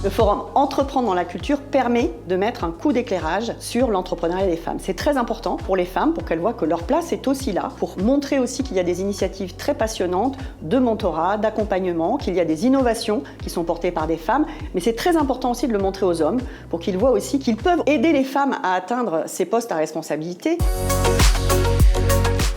Le forum Entreprendre dans la culture permet de mettre un coup d'éclairage sur l'entrepreneuriat des femmes. C'est très important pour les femmes, pour qu'elles voient que leur place est aussi là, pour montrer aussi qu'il y a des initiatives très passionnantes de mentorat, d'accompagnement, qu'il y a des innovations qui sont portées par des femmes. Mais c'est très important aussi de le montrer aux hommes, pour qu'ils voient aussi qu'ils peuvent aider les femmes à atteindre ces postes à responsabilité.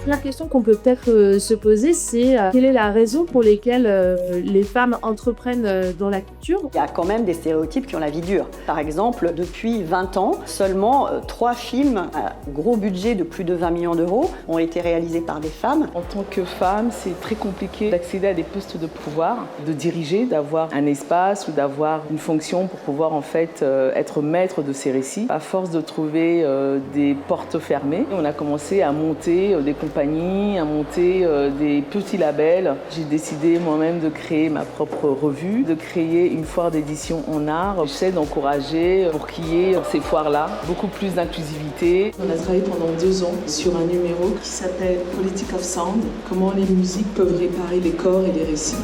La question qu'on peut peut-être se poser, c'est quelle est la raison pour laquelle les femmes entreprennent dans la culture? Il y a quand même des stéréotypes qui ont la vie dure. Par exemple, depuis 20 ans, seulement 3 films à gros budget de plus de 20 millions d'euros ont été réalisés par des femmes. En tant que femme, c'est très compliqué d'accéder à des postes de pouvoir, de diriger, d'avoir un espace ou d'avoir une fonction pour pouvoir en fait être maître de ses récits. À force de trouver des portes fermées, on a commencé à monter des compagnies, à monter des petits labels. J'ai décidé moi-même de créer ma propre revue, de créer une foire d'édition en art. J'essaie d'encourager pour qu'il y ait ces foires-là beaucoup plus d'inclusivité. On a travaillé pendant 2 ans sur un numéro qui s'appelle Politics of Sound, comment les musiques peuvent réparer les corps et les récits.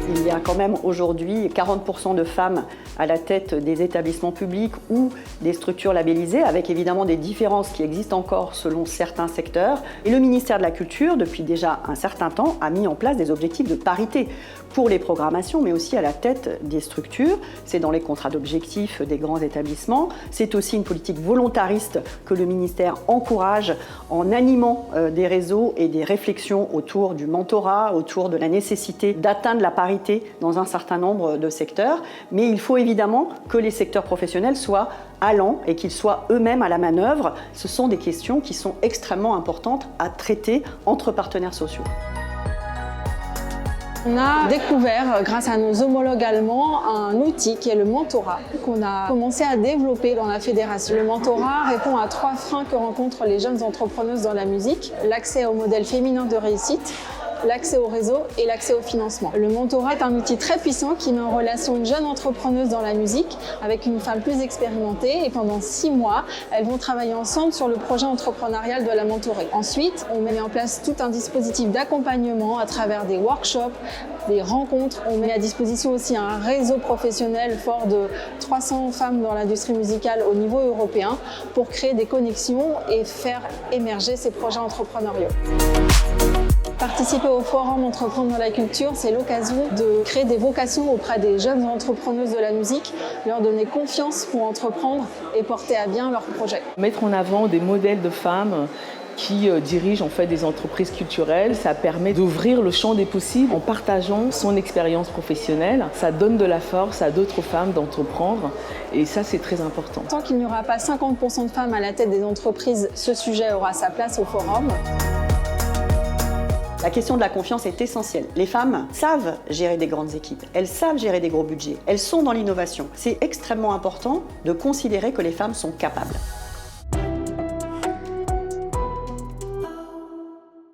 Il y a quand même aujourd'hui 40% de femmes à la tête des établissements publics ou des structures labellisées, avec évidemment des différences qui existent encore selon certains secteurs. Et le ministère de la Culture, depuis déjà un certain temps, a mis en place des objectifs de parité pour les programmations, mais aussi à la tête des structures. C'est dans les contrats d'objectifs des grands établissements. C'est aussi une politique volontariste que le ministère encourage en animant des réseaux et des réflexions autour du mentorat, autour de la nécessité d'atteindre la parité dans un certain nombre de secteurs. Mais il faut évidemment que les secteurs professionnels soient allants et qu'ils soient eux-mêmes à la manœuvre. Ce sont des questions qui sont extrêmement importantes à traiter entre partenaires sociaux. On a découvert, grâce à nos homologues allemands, un outil qui est le mentorat, qu'on a commencé à développer dans la fédération. Le mentorat répond à 3 freins que rencontrent les jeunes entrepreneuses dans la musique: l'accès au modèle féminin de réussite, l'accès au réseau et l'accès au financement. Le mentorat est un outil très puissant qui met en relation une jeune entrepreneuse dans la musique avec une femme plus expérimentée, et pendant 6 mois, elles vont travailler ensemble sur le projet entrepreneurial de la mentorée. Ensuite, on met en place tout un dispositif d'accompagnement à travers des workshops, des rencontres. On met à disposition aussi un réseau professionnel fort de 300 femmes dans l'industrie musicale au niveau européen pour créer des connexions et faire émerger ces projets entrepreneuriaux. Participer au forum Entreprendre dans la culture, c'est l'occasion de créer des vocations auprès des jeunes entrepreneuses de la musique, leur donner confiance pour entreprendre et porter à bien leurs projets. Mettre en avant des modèles de femmes qui dirigent en fait des entreprises culturelles, ça permet d'ouvrir le champ des possibles en partageant son expérience professionnelle. Ça donne de la force à d'autres femmes d'entreprendre, et ça c'est très important. Tant qu'il n'y aura pas 50% de femmes à la tête des entreprises, ce sujet aura sa place au forum. La question de la confiance est essentielle. Les femmes savent gérer des grandes équipes, elles savent gérer des gros budgets, elles sont dans l'innovation. C'est extrêmement important de considérer que les femmes sont capables.